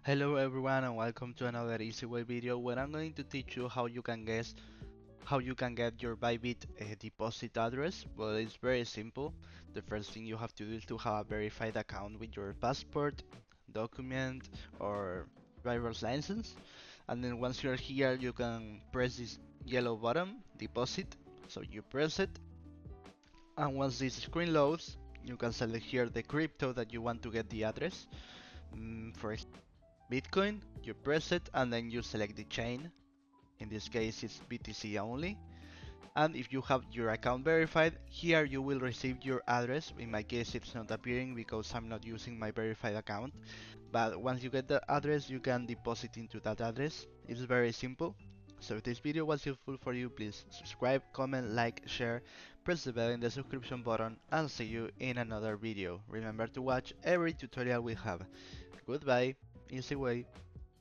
Hello everyone and welcome to another easy way video where I'm going to teach you how you can get your ByBit deposit address. Well, it's very simple. The first thing you have to do is to have a verified account with your passport, document or driver's license. And then once you're here, you can press this yellow button, deposit. So you press it, and once this screen loads, you can select here the crypto that you want to get the address. For example, Bitcoin, you press it and then you select the chain. In this case it's BTC only. And if you have your account verified, here you will receive your address. In my case it's not appearing because I'm not using my verified account. But once you get the address, you can deposit into that address. It's very simple. So if this video was useful for you, please subscribe, comment, like, share, press the bell in the subscription button, and see you in another video. Remember to watch every tutorial we have. Goodbye, easy way.